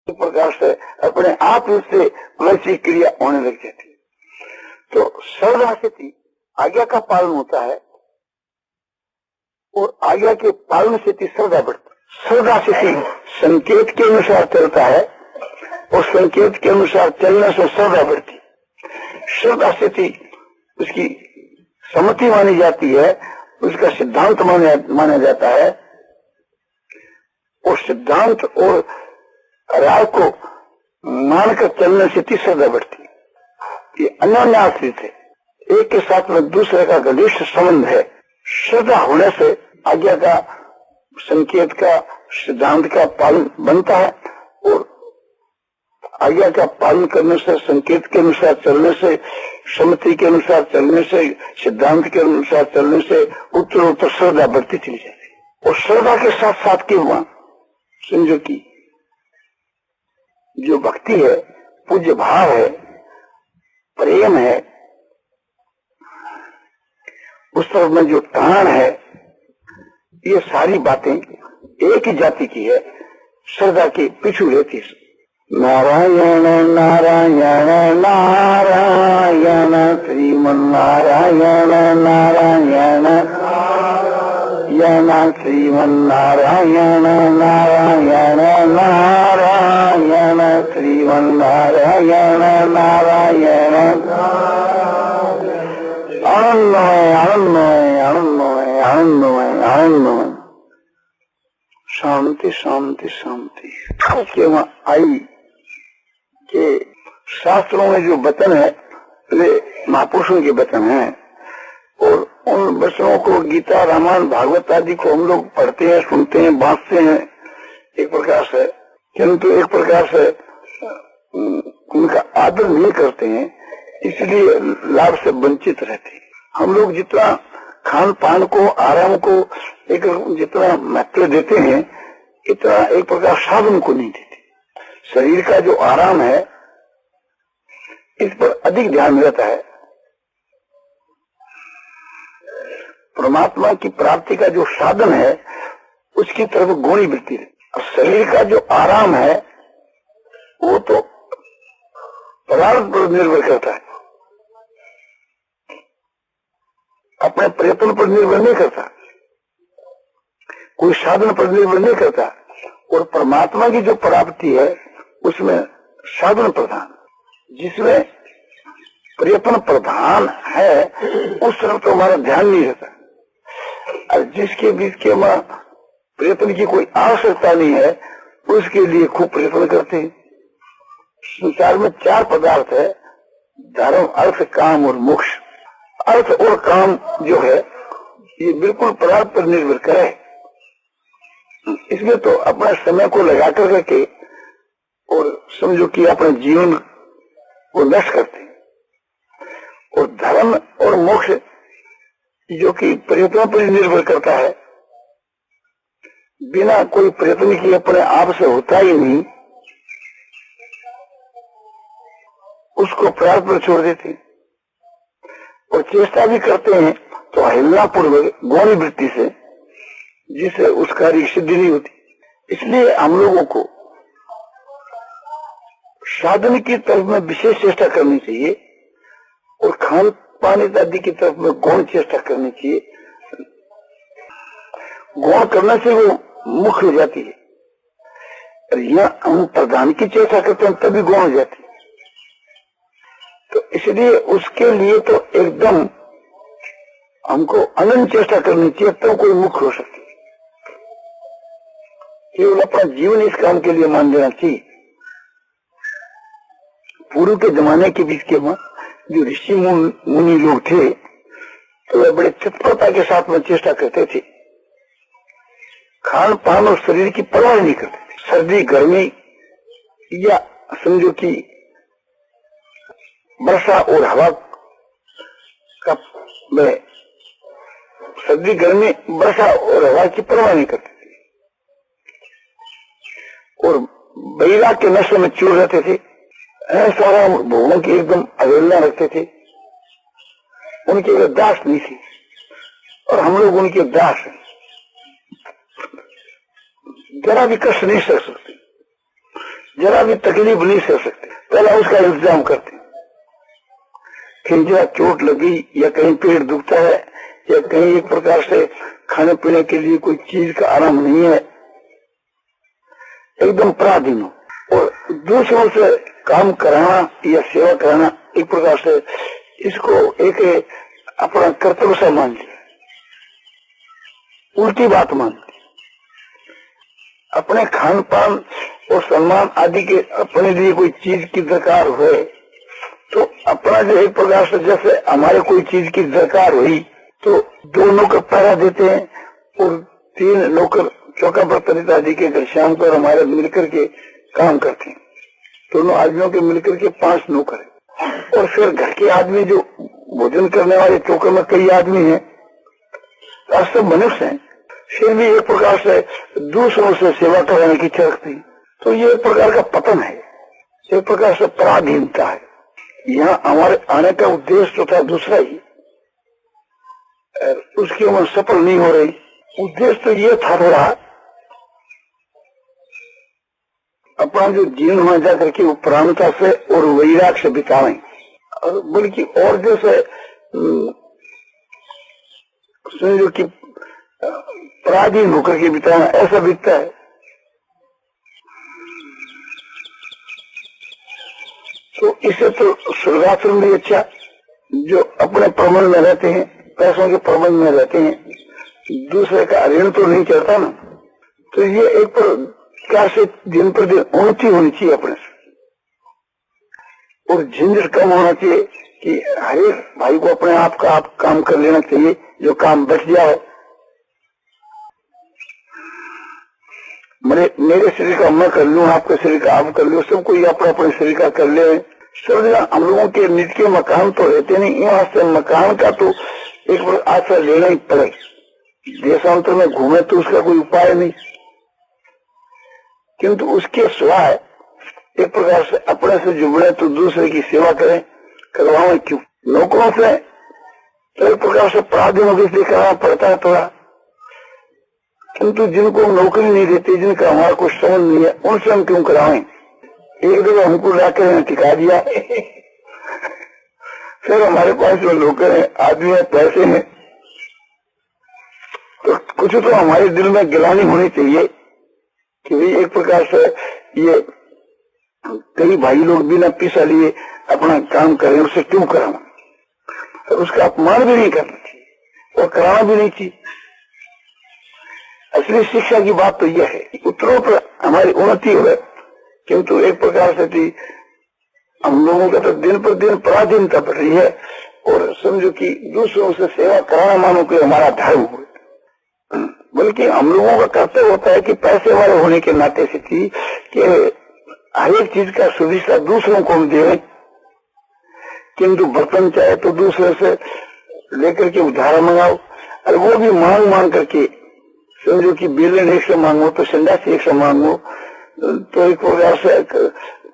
इस प्रकार से अपने आप से वैसी क्रिया होने लग जाती है। तो श्रद्धा से आज्ञा का पालन होता है और आज्ञा के पालन से श्रद्धा बढ़ती है। श्रद्धा से संकेत के अनुसार चलता है और संकेत के अनुसार चलने से श्रद्धा बढ़ती है। श्रद्धा से उसकी सम्मति मानी जाती है, उसका सिद्धांत माना जाता है और सिद्धांत और राय को मानकर चलने से श्रद्धा बढ़ती है। ये अन्योन्याश्रित है, एक के साथ में दूसरे का घनिष्ठ संबंध है। श्रद्धा होने से आज्ञा का, संकेत का, सिद्धांत का पालन बनता है और आज्ञा का पालन करने से, संकेत के अनुसार चलने से, सम्मति के अनुसार चलने से, सिद्धांत के अनुसार चलने से उत्तरोत्तर श्रद्धा बढ़ती चली जाती है। और श्रद्धा के साथ साथ की हुआ समझो की जो भक्ति है, पूज्य भाव है, प्रेम है, उस तरफ में जो टान है, ये सारी बातें एक ही जाति की है, श्रद्धा के पीछू रहती है। नारायण नारायण नारायण श्रीमन्नारायण नारायण नारायण श्रीमन्नारायण नारायण नारायण श्रीमन्नारायण नारायण। आनंदमय आनंदमय आनंदमय आनंदमय आनंदमय। शांति शांति शांति। के वहां आई के शास्त्रों में जो वचन है वे महापुरुषों के वचन हैं और उन वचनों को गीता, रामायण, भागवत आदि को हम लोग पढ़ते हैं, सुनते हैं, बांटते हैं एक प्रकार से, किंतु एक प्रकार से उनका आदर नहीं करते हैं, इसलिए लाभ से वंचित रहते हैं। हम लोग जितना खान पान को, आराम को एक जितना महत्व देते हैं, इतना एक प्रकार साधन को नहीं देते। शरीर का जो आराम है इस पर अधिक ध्यान रहता है। परमात्मा की प्राप्ति का जो साधन है उसकी तरफ गौणी वृत्ति है। और शरीर का जो आराम है वो तो पदार्थ पर निर्भर करता है, अपने प्रयत्न पर निर्भर नहीं करता, कोई साधन पर निर्भर नहीं करता। और परमात्मा की जो प्राप्ति है उसमें साधन प्रधान, जिसमें प्रयत्न प्रधान है उस तरफ तो हमारा ध्यान नहीं रहता। और जिसके बीच के प्रयत्न की कोई आवश्यकता नहीं है उसके लिए खूब प्रयत्न करते हैं। संसार में चार पदार्थ है, धर्म, अर्थ, काम और मोक्ष। अर्थ और काम जो है ये बिल्कुल पदार्थ पर निर्भर करे, इसमें तो अपना समय को लगा कर रखे और समझो कि अपने जीवन को नष्ट करते हैं। और धर्म और मोक्ष जो कि प्रयत्नों पर निर्भर करता है, बिना कोई प्रयत्न किए अपने आप से होता ही नहीं, उसको प्रार्थ पर छोड़ देते हैं। और चेष्टा भी करते हैं तो अहिल्ला पूर्वक गौणी वृत्ति से, जिससे उस कार्य की सिद्धि नहीं होती। इसलिए हम लोगों को साधन की तरफ में विशेष चेष्टा करनी चाहिए और खान पान इत्यादि की तरफ में गौण चेष्टा करनी चाहिए। गौण करने से वो मुख्य हो जाती है, और यहाँ हम प्रधान की चेष्टा करते हैं तभी गौण हो जाती है। तो इसलिए उसके लिए तो एकदम हमको अनंत चेष्टा करनी चाहिए, तब कोई मुख्य हो सकती है। केवल अपना जीवन इस काम के लिए मान देना चाहिए। पूर्व के जमाने के बीच के जो ऋषि मुनि लोग थे तो वे बड़े तत्परता के साथ में चेष्टा करते थे, खान पान और शरीर की परवाह नहीं करते थे। सर्दी, गर्मी या समझो कि वर्षा और हवा का, सर्दी, गर्मी, वर्षा और हवा की परवाह नहीं करते थे और बैरा के नशे में चूर रहते थे। सारा भोगों की एकदम अवहेलना रखते थे, उनके दास नहीं थी और हम लोग उनके दास हैं, जरा भी कष्ट नहीं सह सकते। जरा भी तकलीफ नहीं सह सकते, पहला उसका इंतजाम करते। कहीं जरा चोट लगी या कहीं पेट दुखता है या कहीं एक प्रकार से खाने पीने के लिए कोई चीज का आराम नहीं है, एकदम पराधीन हो और दूसरों से काम कराना या सेवा कराना एक प्रकार से इसको एक अपना कर्तव्य सा मान लिया, उल्टी बात मानती। अपने खान पान और सम्मान आदि के अपने लिए कोई चीज की दरकार हुए तो अपना जो एक प्रकार से जैसे हमारे कोई चीज की दरकार हुई तो 2 नौकर पहरा देते हैं और 3 नौकर चौका बर्तन आदि के घर शाम को हमारे मिलकर के काम करते हैं। दोनों आदमियों के मिलकर के 5 नौकर है और फिर घर के आदमी जो भोजन करने वाले चौके में कई आदमी हैं, सब मनुष्य हैं, फिर भी एक प्रकार से दूसरों से सेवा कराने की इच्छा रखते हैं। तो ये एक प्रकार का पतन है, एक प्रकार से पराधीनता है। यहाँ हमारे आने का उद्देश्य तो था दूसरा ही, उसकी उम्र सफल नहीं हो रही। उद्देश्य तो ये था थोड़ा अपना जो जीवन में जाकर के उपरांता से और वैराग से बिताएं, और बल्कि और जैसे समझो कि पराधीन होकर के बिताना, ऐसा बिकता है। तो इससे तो स्वर्गाश्रम भी अच्छा, जो अपने प्रबंध में रहते हैं, पैसों के प्रबंध में रहते हैं, दूसरे का ऋण तो नहीं चलता ना। तो ये एक प्रकार से दिन पर दिन उन्नति होनी चाहिए अपने से, और झंझट कम होना चाहिए कि हर एक भाई को अपने आप का आप काम कर लेना चाहिए, जो काम बच जाए। मेरे शरीर का मैं कर लूं, आपके शरीर का आप कर लो, सब कोई अपने अपने शरीर का कर ले। सब जगह हम लोगों के निज के मकान तो रहते नहीं, यहाँ से मकान का तो एक बार आश्रय लेना ही पड़े। देशांतर में घूमे तो उसका कोई उपाय नहीं, किंतु उसके सिवाय एक प्रकार से अपने से जुड़े तो दूसरे की सेवा करें, करवाएं क्यों। नौकरों से तो एक प्रकार से पराधीनों के लिए करना पड़ता है थोड़ा, किंतु जिनको नौकरी नहीं देती, जिनका हमारा कुछ समझ नहीं है, उनसे हम क्यों कराएं। एक जगह हमको लाकर टिका दिया फिर हमारे पास जो नौकर है, आदमी है, पैसे हैं, तो कुछ तो हमारे दिल में गिलानी होनी चाहिए कि भाई एक प्रकार से ये कई भाई लोग बिना पैसा लिए अपना काम करें, उससे क्यों कराना। तो उसका अपमान भी नहीं करना चाहिए और कराना भी नहीं चाहिए। असली शिक्षा की बात तो यह है कि उत्तरों पर हमारी उन्नति हो, किंतु एक प्रकार से थी हम लोगों का तो दिन पर दिन पराधीनता बढ़ रही है, और समझो कि दूसरों से सेवा कराना मानो कि हमारा धर्म हो, बल्कि हम लोगों का कर्तव्य होता है कि पैसे वाले होने के नाते से थी कि हर एक चीज का सुविधा दूसरों को हम दें, किंतु बर्तन चाहे तो दूसरे से लेकर के उधार मंगाओ, और वो भी मांग मांग करके समझो कि बेलन 100 मांगो तो संडासी 100 मांगो, तो एक प्रकार से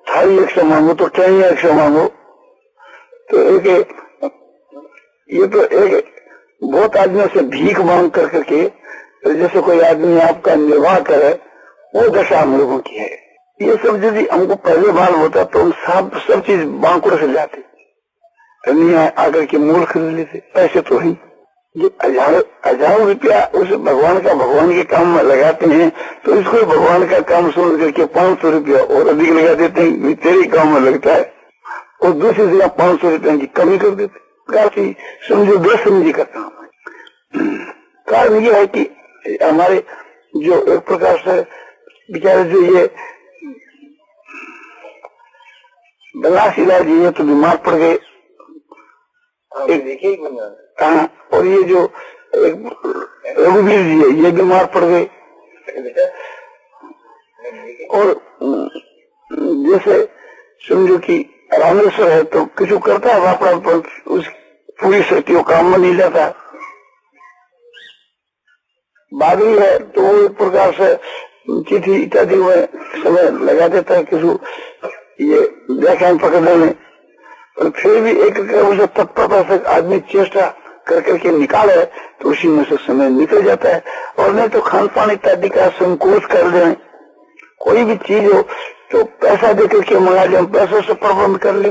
थाली 100 मांगो तो टहनिया 100 मांगो। तो एक ये तो एक बहुत आदमियों से भीख मांग कर करके जैसे कोई आदमी आपका निर्वाह करे, वो दशा हम लोगों की है। ये सब यदि हमको पहले बार होता तो हम सब चीज बांकुड़ से जाते, आकर के मूल खरीद लेते। पैसे तो ही हजारों रुपया उस भगवान के काम में लगाते हैं, तो इसको भगवान का काम समझ करके 500 रुपया और अधिक लगा देते हैं, तेरे काम में लगता है, और दूसरी जगह 500 रुपया की कमी कर देते। काफी समझो बेसमझी का काम है। कारण ये है कि हमारे जो एक प्रकार से बेचारे जो ये बलास इलाज ये तो बीमार पड़ गए, हाँ, और ये जो रघुवीर जी है ये बीमार पड़ गए, और जैसे समझो कि रामेश्वर है तो किसी करता है वापड़ा पर उस पूरी शक्तियों काम में नहीं लेता। बागी है तो वो एक प्रकार से चिट्ठी इत्यादि में समय लगा देता है किसी ये व्याख्यान पकड़ने में, और फिर भी एक उसे तत्परता से आदमी चेष्टा कर करके निकाले तो उसी में से समय निकल जाता है। और नहीं तो खान पान इत्यादि का संकोच कर दें, कोई भी चीज हो तो पैसा देकर के मंगा ले, हम पैसों से प्रबंध कर ले,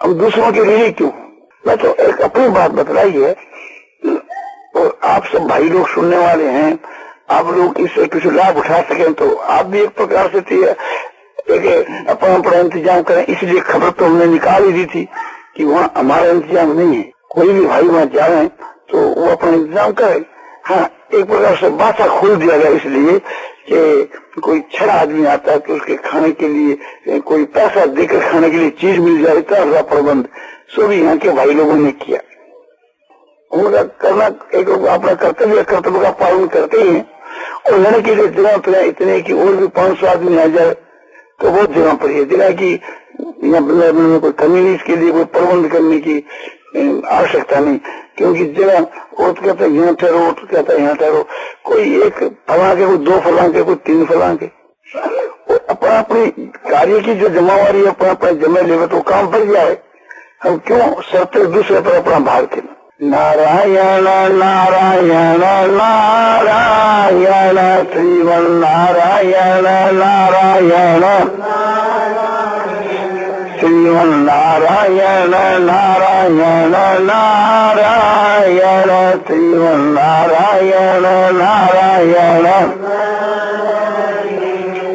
हम दूसरों के लिए क्यों। मैं तो एक अपनी बात बतलाई है, और आप सब भाई लोग सुनने वाले हैं, आप लोग इससे कुछ लाभ उठा सकें तो आप भी एक प्रकार से एक अपना इंतजाम करें। इसलिए खबर तो हमने निकाल ही दी थी कि वहाँ हमारा इंतजाम नहीं है, कोई भी भाई वहाँ जाए तो वो अपना इंतजाम करे। हाँ, एक प्रकार से बासा खोल दिया गया इसलिए कि कोई छड़ा आदमी आता है तो उसके खाने के लिए कोई पैसा देकर खाने के लिए चीज मिल जाए, इतना प्रबंध सो भी यहाँ के भाई लोगों ने किया। उनका करना एक अपना कर्तव्य का पालन करते ही हैं। और लेने के लिए जगह इतने की और भी 500 आदमी आ जाए तो बहुत जगह पर है, जगह की यहाँ में कोई कमी नहीं, इसके लिए कोई प्रबंध करने की आवश्यकता नहीं। क्योंकि जगह वो तो कहता है यहाँ ठहरो, वो तो कहता है यहाँ ठहरो, कोई एक फलां के, कोई 2 फलां के, कोई 3 फलां के, अपना अपनी कार्य की जो जमावारी है अपना अपना जमा ले तो काम बढ़ जाए। हम क्यों शर्त दूसरे पर अपना भार के। नारायण नारायण नारायण श्रीमन नारायण नारायण श्रीमन नारायण नारायण नारायण श्रीमन नारायण नारायण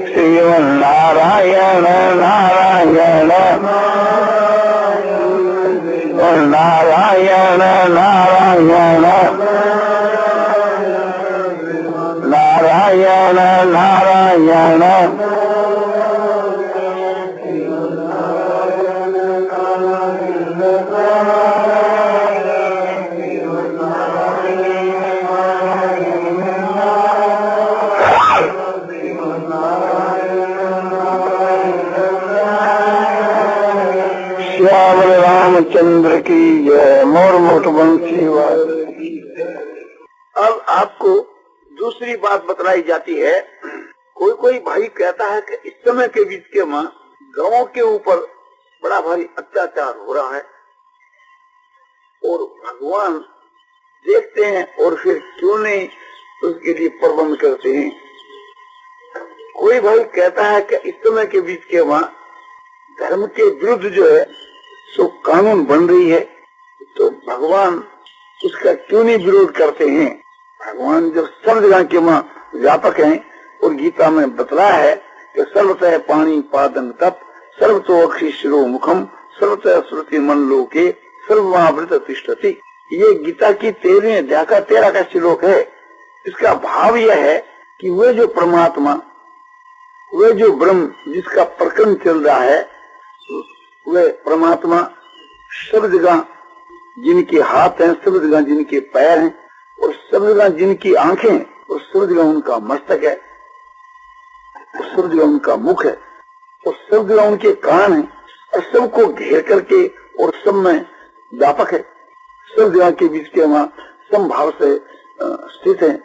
श्रीमन नारायण नारायण नारायण नारायण नारायण नारायण श्यामल रामचंद्र की जय। मोर मोट बंसी वाली। अब आपको दूसरी बात बतलाई जाती है। कोई कोई भाई कहता है कि इस समय के बीच के माँ गांवों के ऊपर बड़ा भारी अत्याचार हो रहा है और भगवान देखते हैं और फिर क्यों नहीं उसके लिए प्रबंध करते हैं। कोई भाई कहता है कि इस समय के बीच के माँ धर्म के विरुद्ध जो है सो कानून बन रही है, तो भगवान उसका क्यों नहीं विरोध करते हैं। भगवान जब सब जगह के माँ व्यापक हैं और गीता में बतलाया है कि सर्वतः पाणी पादन तप सर्वतो अक्षि शिरो मुखम सर्वतः श्रुति मन लोके सर्वमावृत तिष्ठति। ये गीता की 13वें अध्याय का 13 का श्लोक है। इसका भाव यह है कि वे जो परमात्मा, वे जो ब्रह्म जिसका प्रकरण चल रहा है, वे परमात्मा सब जगह जिनके हाथ हैं, सब जगह जिनके पैर हैं और सब जगह जिनकी आंखें और सब जगह उनका मस्तक है और सब जगह उनका मुख है और सब जगह उनके कान हैं और सबको घेर करके और सब में व्यापक है। सब जगह के बीच के वहाँ समभाव से स्थित है।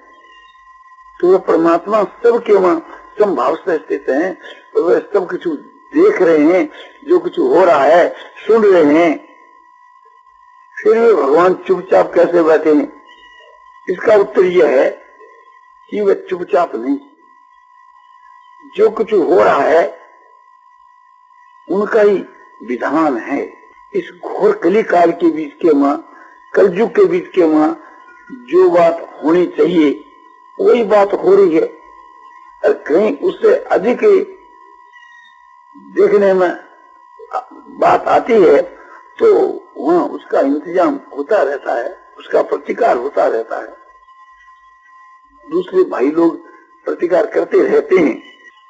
तो वह परमात्मा सबके वहाँ समभाव से स्थित है और वह सब कुछ देख रहे हैं, जो कुछ हो रहा है सुन रहे हैं। फिर वे भगवान चुपचाप कैसे बैठे हैं? इसका उत्तर यह है कि वे चुपचाप नहीं, जो कुछ हो रहा है उनका ही विधान है। इस घोर कली काल के बीच के माँ, कलयुग के बीच के माँ जो बात होनी चाहिए वही बात हो रही है और कहीं उससे अधिक देखने में बात आती है तो वहाँ उसका इंतजाम होता रहता है, उसका प्रतिकार होता रहता है। दूसरे भाई लोग प्रतिकार करते रहते हैं।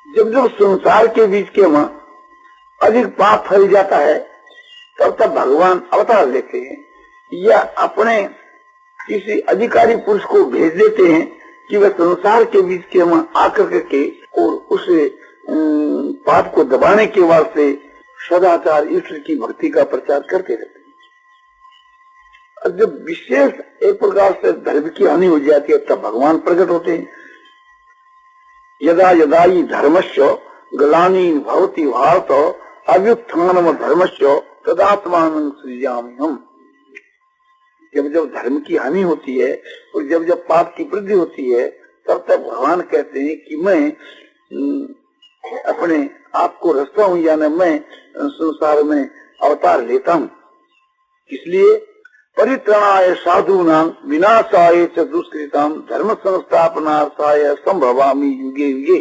जब जब संसार के बीच के वहाँ अधिक पाप फैल जाता है तब तब भगवान अवतार लेते हैं या अपने किसी अधिकारी पुरुष को भेज देते हैं कि वह संसार के बीच के वहाँ आकर करके और उस पाप को दबाने के वास्ते सदाचार ईश्वर की भक्ति का प्रचार करते रहते हैं। और जब विशेष एक प्रकार से धर्म की हानि हो जाती है तब भगवान प्रकट होते हैं। यदा यदा ही धर्मस्य ग्लानि भवति भारत अभ्युत्थानम धर्मस्य तदात्मानं सृजामि हम। जब जब धर्म की हानि होती है और जब जब पाप की वृद्धि होती है तब तक भगवान कहते हैं कि मैं अपने आप को रचता हूँ, यानी मैं संसार में अवतार लेता हूँ। इसलिए परित्रणाय साधूनां विनाशाय च दुष्कृतां धर्म संस्थापनार्थाय संभवामि युगे युगे।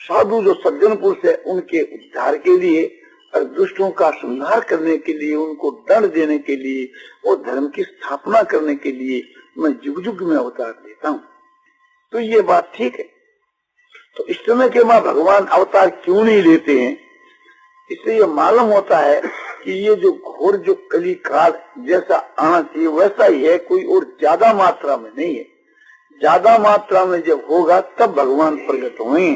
साधु जो सज्जन पुरुष है उनके उद्धार के लिए और दुष्टों का संहार करने के लिए, उनको दंड देने के लिए और धर्म की स्थापना करने के लिए मैं युग युग में अवतार लेता हूँ। तो ये बात ठीक है। तो इस समय के मां भगवान अवतार क्यों नहीं लेते हैं? इससे ये मालूम होता है कि ये जो घोर जो कली काल जैसा आना चाहिए वैसा ही है, कोई और ज्यादा मात्रा में नहीं है। ज्यादा मात्रा में जब होगा तब भगवान प्रकट होंगे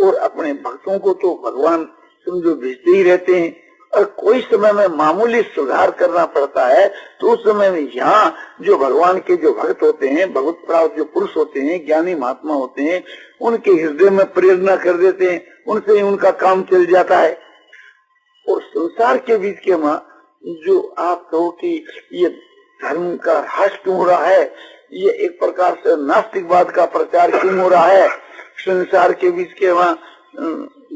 और अपने भक्तों को तो भगवान समझो भेजते ही रहते हैं। और कोई समय में मामूली सुधार करना पड़ता है तो उस समय में यहाँ जो भगवान के जो भक्त होते हैं, भगवत प्राप्त जो पुरुष होते हैं, ज्ञानी महात्मा होते हैं, उनके हृदय में प्रेरणा कर देते हैं, उनसे उनका काम चल जाता है। और संसार के बीच के मां जो आप कहो कि ये धर्म का ह्रास क्यों हो रहा है, ये एक प्रकार से नास्तिकवाद का प्रचार क्यों हो रहा है, संसार के बीच के मां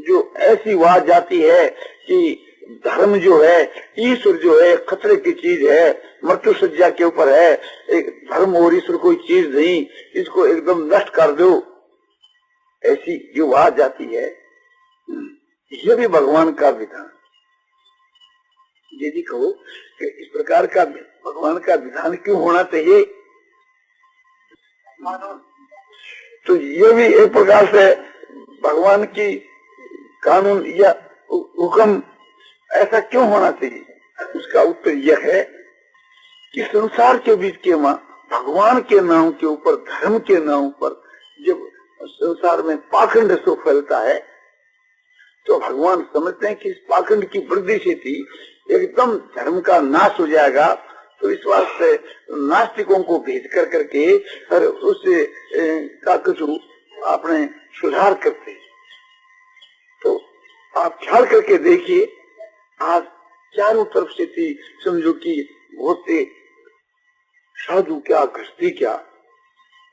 जो ऐसी बात जाती है कि धर्म जो है, ईश्वर जो है खतरे की चीज है, मृत्यु सज्जा के ऊपर है, एक धर्म और ईश्वर कोई चीज नहीं, इसको एकदम नष्ट कर दो, ऐसी जो बात जाती है, ये भी भगवान का विधान। यदि कहो कि इस प्रकार का भगवान का विधान क्यों होना चाहिए, तो ये भी एक प्रकार से भगवान की कानून या हुक्म ऐसा क्यों होना चाहिए, उसका उत्तर यह है कि संसार के बीच के मां भगवान के नाम के ऊपर, धर्म के नाम पर जब संसार में पाखंड सो फैलता है तो भगवान समझते हैं कि इस पाखंड की वृद्धि से थी एकदम धर्म का नाश हो जाएगा। तो इस वास्ते नास्तिकों को भेज कर करके और उससे का कुछ अपने सुधार करते। तो आप ख्याल करके देखिए, आज चारों तरफ से थी समझो कि बहुत से साधु क्या, गृहस्थी क्या,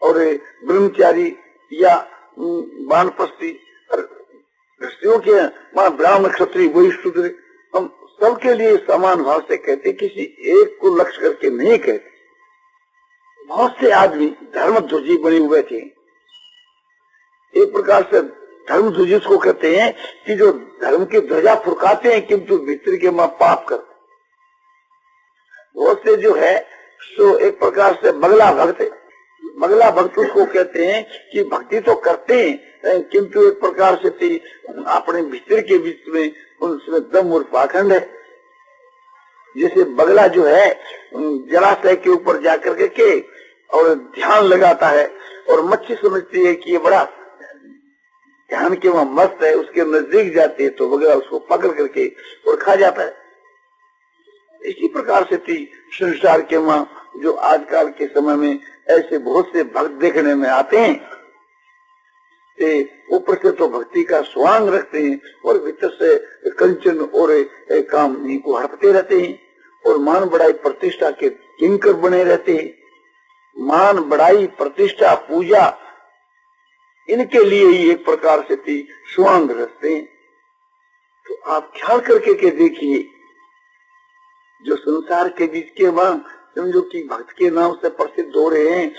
और ब्रह्मचारी या वानप्रस्थी, गृहस्थियों के मां ब्राह्मण क्षत्रिय वही शूद्र, हम सबके लिए समान भाव से कहते, किसी एक को लक्ष्य करके नहीं कहते। बहुत से आदमी धर्म ध्वजी बने हुए थे। एक प्रकार से धर्म ध्वजी उसको कहते हैं कि जो धर्म की ध्वजा फुरकाते हैं किंतु भीतर के मां पाप करते। बहुत से जो है सो एक प्रकार से बगला भक्त, बगला भक्त उसको कहते हैं कि भक्ति तो करते हैं किंतु एक प्रकार से अपने भीतर के बीच में उनमें दम और पाखंड है। जैसे बगला जो है जलाशय के ऊपर जाकर के और ध्यान लगाता है और मच्छी समझती है कि ये बड़ा ध्यान के वहां मस्त है, उसके नजदीक जाते है तो बगला उसको पकड़ करके और खा जाता है। इसी प्रकार से थी संसार के मां जो आजकल के समय में ऐसे बहुत से भक्त देखने में आते हैं, ऊपर से तो भक्ति का स्वांग रखते हैं और भीतर से कंचन और काम को हड़पते रहते हैं और मान बढ़ाई प्रतिष्ठा के किंकर बने रहते हैं। मान बढ़ाई प्रतिष्ठा पूजा इनके लिए ही एक प्रकार से थी स्वांग रखते हैं। तो आप ख्याल करके के देखिए, जो संसार के बीच के मां समझो कि भक्त के नाम से प्रसिद्ध हो रहे हैं,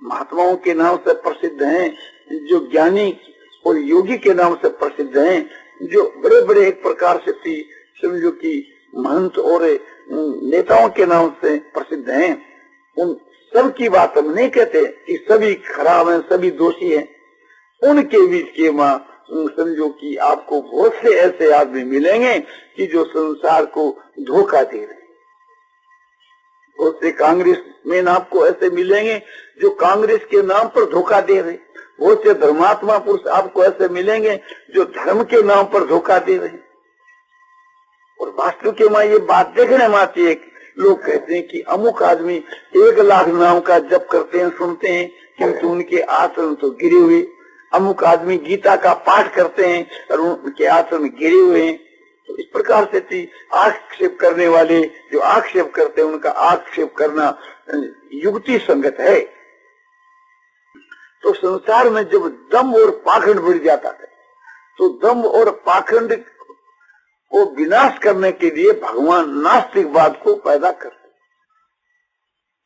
महात्माओं के नाम से प्रसिद्ध हैं, जो ज्ञानी और योगी के नाम से प्रसिद्ध हैं, जो बड़े बड़े एक प्रकार से थी समझो कि महंत और नेताओं के नाम से प्रसिद्ध हैं, उन सब की बात हम नहीं कहते कि सभी खराब हैं, सभी दोषी हैं। उनके बीच के मां समझो कि आपको बहुत से ऐसे आदमी मिलेंगे कि जो संसार को धोखा दे रहे हैं। बहुत से कांग्रेस में आपको ऐसे मिलेंगे जो कांग्रेस के नाम पर धोखा दे रहे हैं। बहुत से धर्मात्मा पुरुष आपको ऐसे मिलेंगे जो धर्म के नाम पर धोखा दे रहे हैं। और वास्तव के मां ये बात देखने में आती है, लोग कहते हैं कि अमुक आदमी 1 लाख नाम का जप करते हैं, सुनते हैं, किंतु उनके आचरण तो गिरे हुए। अमुक आदमी गीता का पाठ करते हैं और उनके आचरण गिरे हुए हैं। तो इस प्रकार से थी आक्षेप करने वाले जो आक्षेप करते हैं, उनका आक्षेप करना युक्ति संगत है। तो संसार में जब दम और पाखंड बढ़ जाता है तो दम और पाखंड को विनाश करने के लिए भगवान नास्तिकवाद को पैदा करते।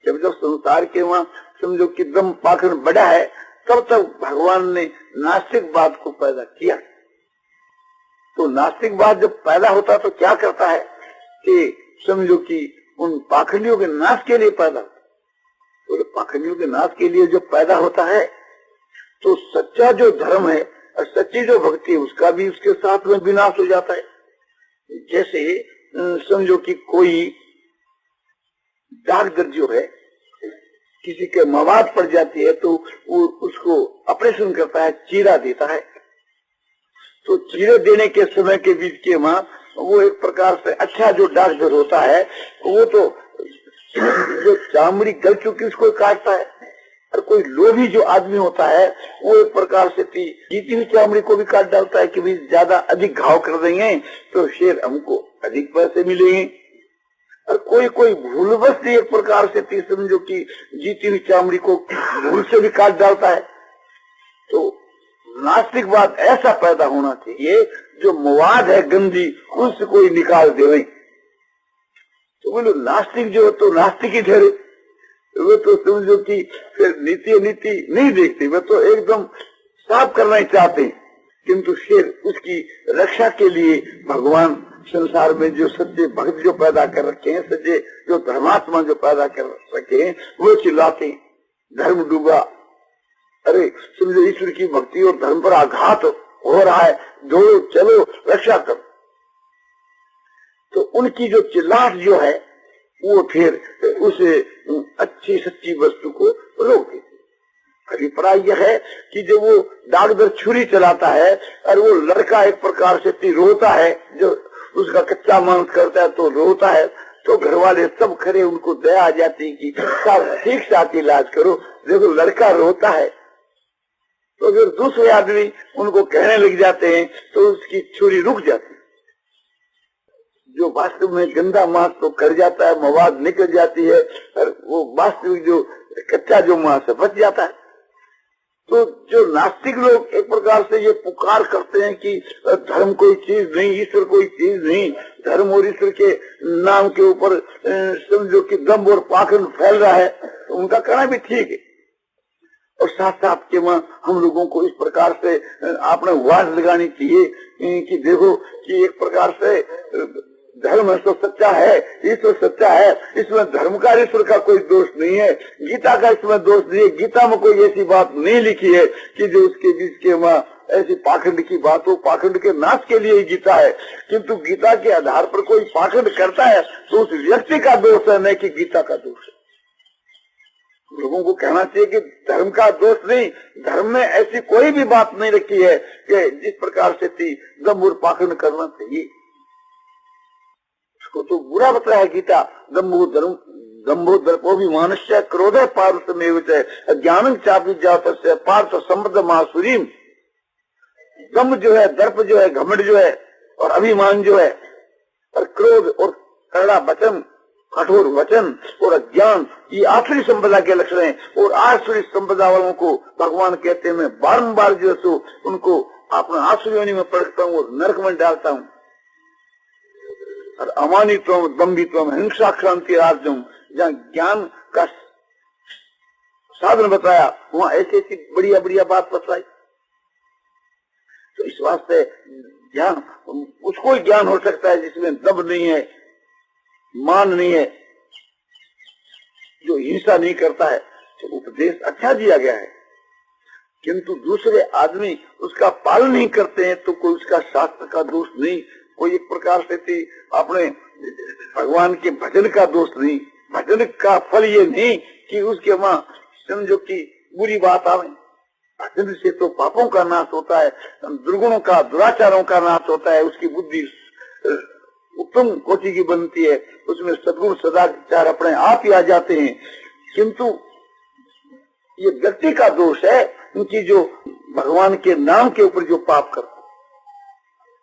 जब संसार के वहां समझो कि दम पाखंड बढ़ा है तब तक भगवान ने नास्तिकवाद को पैदा किया। तो नास्तिकवाद जब पैदा होता तो क्या करता है कि समझो कि उन पाखंडियों के नाश के लिए पैदा होता। तो पाखंडियों के नाश के लिए जो पैदा होता है तो सच्चा जो धर्म है और सच्ची जो भक्ति है उसका भी उसके साथ में विनाश हो जाता है। जैसे समझो कि कोई डॉक्टर जो है किसी के मवाद पड़ जाती है तो वो उसको ऑपरेशन करता है, चीरा देता है। तो चीरे देने के समय के बीच के वहां वो एक प्रकार से अच्छा जो डॉक्टर होता है वो तो जो चामड़ी गल चुकी उसको काटता है, और कोई लोभी जो आदमी होता है वो एक प्रकार से जीती हुई चामड़ी को भी काट डालता है कि भाई ज्यादा अधिक घाव कर देंगे तो शेर हमको अधिक पैसे मिलेंगे। और कोई कोई भूलवश एक प्रकार से समझो कि जीती हुई चामड़ी को भूल से भी काट डालता है। तो नास्तिकवाद ऐसा पैदा होना चाहिए जो मवाद है गंदी उससे कोई निकाल दे। तो बोलो नास्तिक जो तो नास्तिक ही ठहरे, वो तो समझो कि फिर नीति नहीं देखते, वो तो एकदम साफ करना ही चाहते, किंतु फिर उसकी रक्षा के लिए भगवान संसार में जो सच्चे भक्त जो पैदा कर रखे हैं, सच्चे जो धर्मात्मा जो पैदा कर रखे हैं वो चिल्लाते हैं धर्म डूबा, अरे समझो ईश्वर की भक्ति और धर्म पर आघात हो रहा है, दौड़ो चलो रक्षा करो। तो उनकी जो चिल्लाहट जो है वो फिर उसे अच्छी सच्ची वस्तु को रोक देती। अभिप्राय यह है कि जब वो डॉक्टर छुरी चलाता है और वो लड़का एक प्रकार से रोता है, जो उसका कच्चा मांस करता है तो रोता है, तो घर वाले सब खड़े उनको दया आ जाती है कि ठीक साथ इलाज करो। देखो लड़का रोता है तो फिर दूसरे आदमी उनको कहने लग जाते हैं तो उसकी छुरी रुक जाती है। जो वास्तव में गंदा मांस तो कर जाता है, मवाद निकल जाती है और वो वास्तविक जो कच्चा जो मांस है बच जाता है। तो जो नास्तिक लोग एक प्रकार से ये पुकार करते हैं कि धर्म कोई चीज नहीं, ईश्वर कोई चीज नहीं, धर्म और ईश्वर के नाम के ऊपर समझो कि दम और पाखंड फैल रहा है, तो उनका कहना भी ठीक है। और साथ साथ के हम लोगों को इस प्रकार से आपने आवाज लगानी चाहिए कि देखो कि एक प्रकार से धर्म तो सच्चा है, ईश्वर सच्चा है, इसमें धर्म का ईश्वर का कोई दोष नहीं है, गीता का इसमें दोष नहीं है। गीता में कोई ऐसी बात नहीं लिखी है कि जो उसके बीच के ऐसी पाखंड की बात हो। पाखंड के नाश के लिए ही गीता है, किंतु गीता के आधार पर कोई पाखंड करता है तो उस व्यक्ति का दोष है, नहीं कि गीता का दोष है। लोगों को कहना चाहिए कि धर्म का दोष नहीं, धर्म में ऐसी कोई भी बात नहीं रखी है कि जिस प्रकार से दम और पाखंड करना चाहिए। उसको तो बुरा बताया गीता, दम्भो दर्पोभिमानस्य क्रोधः पारुषमेव च ज्ञानं चापि जातस्य पार्थ संबद्ध मासुरीम। दम्भ जो है, दर्प जो है, घमंड जो है और अभिमान जो है और क्रोध और कड़ा वचन, कठोर वचन और अज्ञान, ये आसुरी संपदा के लक्षण हैं। और आसुरी संपदा वालों को भगवान कहते हैं मैं बारम्बार जो सो उनको अपने आसुरी योनि में पड़ता हूँ और नरक में डालता हूँ। और अमानित्व, दम्भित्व, हिंसा, क्रांति, राजम, जहाँ ज्ञान का साधन बताया वहाँ ऐसी ऐसी बढ़िया बढ़िया बात बताई। तो इस वास्ते ज्ञान उसको ज्ञान हो सकता है जिसमें दम नहीं है, मान नहीं है, जो हिंसा नहीं करता है। तो उपदेश अच्छा दिया गया है, किंतु दूसरे आदमी उसका पालन नहीं करते हैं तो कोई उसका शास्त्र का दोष नहीं, कोई एक प्रकार से अपने भगवान के भजन का दोष नहीं। भजन का फल ये नहीं कि उसके वहां समझो कि बुरी बात आवे। भजन से तो पापों का नाश होता है, दुर्गुणों का, दुराचारों का नाश होता है, उसकी बुद्धि उत्तम कोटि की बनती है, उसमें सद्गुण सदाचार अपने आप ही आ जाते हैं। किंतु ये व्यक्ति का दोष है उनकी जो भगवान के नाम के ऊपर जो पाप करते,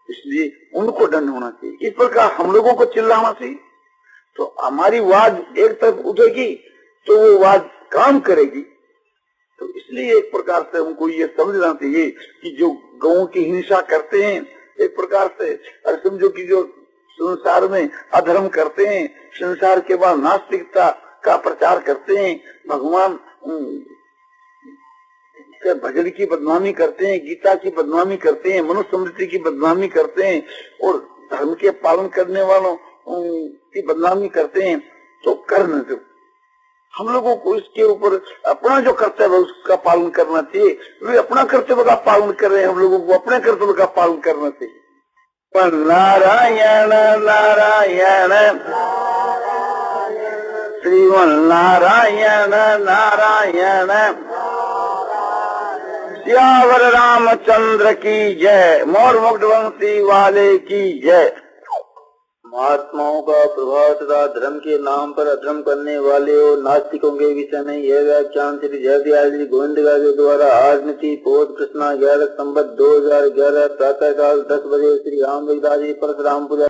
इसलिए उनको दंड होना चाहिए। इस प्रकार हम लोगों को चिल्लाना चाहिए तो हमारी आवाज एक तरफ उठेगी तो वो आवाज काम करेगी। तो इसलिए एक प्रकार से हमको ये समझना चाहिए कि जो गौं की हिंसा करते हैं, एक प्रकार से और समझो कि जो संसार में अधर्म करते हैं, संसार के बाद नास्तिकता का प्रचार करते हैं, भगवान के भजन की बदनामी करते हैं, गीता की बदनामी करते हैं, मनुस्मृति की बदनामी करते हैं और धर्म के पालन करने वालों की बदनामी करते हैं, तो करने दो। हम लोगों को इसके ऊपर अपना जो कर्तव्य है उसका पालन करना चाहिए। वे अपना कर्तव्य का पालन कर रहे हैं, हम लोगों को अपने कर्तव्य का पालन करना चाहिए। पर नारायण नारायण श्रीमन नारायण नारायण सियावर रामचंद्र की जय, मोर मुकुटवंशी वाले की जय। महात्माओं का प्रभाव तथा धर्म के नाम पर अधर्म करने वाले और नास्तिकों के विषय में यह व्याख्यान श्री जयदयाल जी गोविंदगा के द्वारा आज मिति पौष कृष्णा 11 संवत 2011 प्रातः काल 10 बजे श्री राम जी परशुरामपुर